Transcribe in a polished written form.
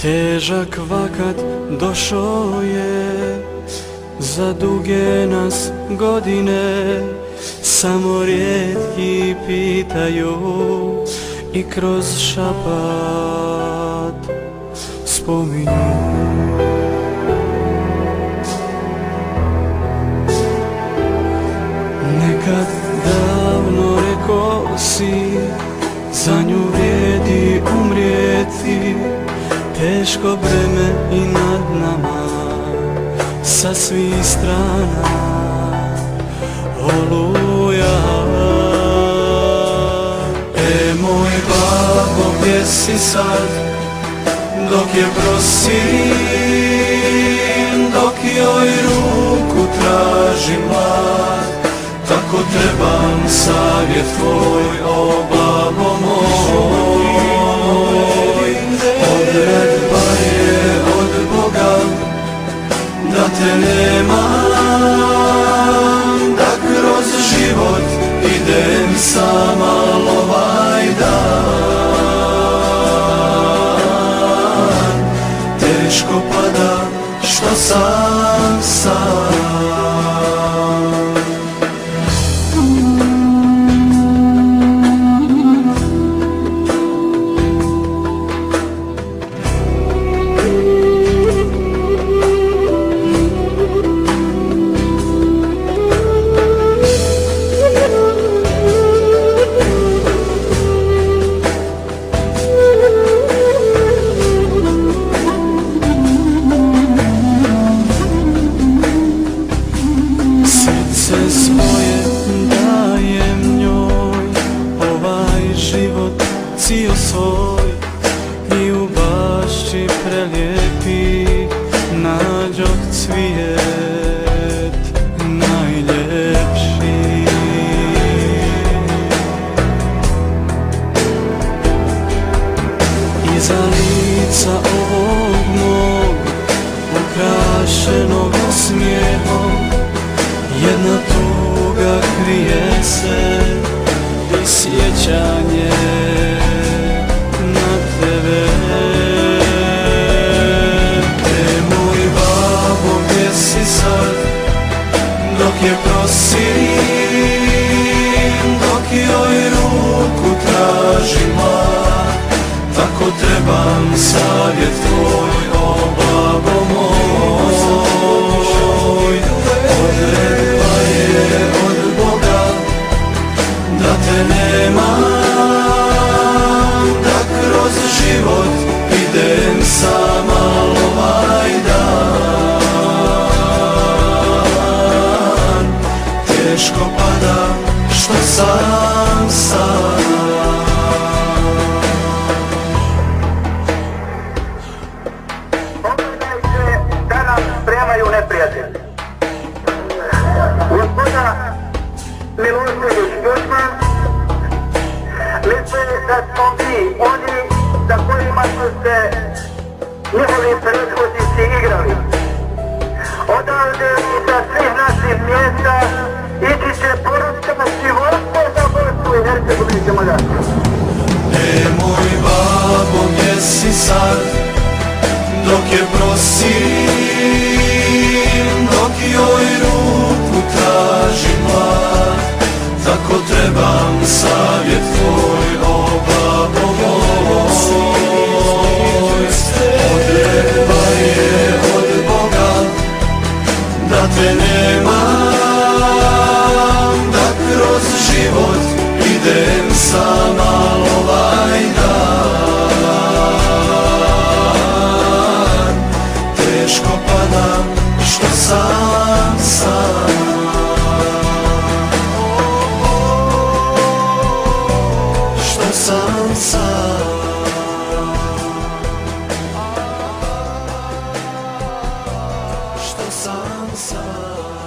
Težak vakat došao je, za duge nas godine, samo rijetki pitaju i kroz šapat spominju. Nekad davno rekao si, za nju vrijedi umrijeti, teško breme i nad nama, sa svih strana oluja. Moj babo, gdje si sad, dok je prosim, dok joj ruku traži mlad, tako trebam savjet tvoj, o babo moj. Odredba je od Boga da te nemam, da kroz život idem sama ovaj dan. Teško pada što sam sam. Svoje dajem njoj, ovaj život cijel svoj, i u bašči prelijepi nađoh cvijet najljepši. Iza lica ovog mog, ukrašenog smijehom, jedna tuga krije se i sjećanje na tebe. Moj babo, gdje si sad, dok je prosim, dok joj ruku traži mlad, tako trebam savjet tvoj, o babo moj. Odredba je od Boga da te nemam, da kroz život idem sama ovaj dan. Teško pada što sam sam. Pogledajte da nam spremaju neprijatelji. Gospoda Milošević Tuđman misle da smo mi oni za kojima su se njihovi prethodnici igrali. Odavde i sa svih naših mjesta ići će poruka života za Bosnu i Hercegovinu. Moj babo, gdje si sad, dok je prosim, dok joj ruku traži mlad, tako trebam savjet tvoj, o babo moj. Odredba je od Boga da te nemam, da kroz život idem sama ovaj dan. Teško pada što sam sam. Što sam sam. Što sam sam.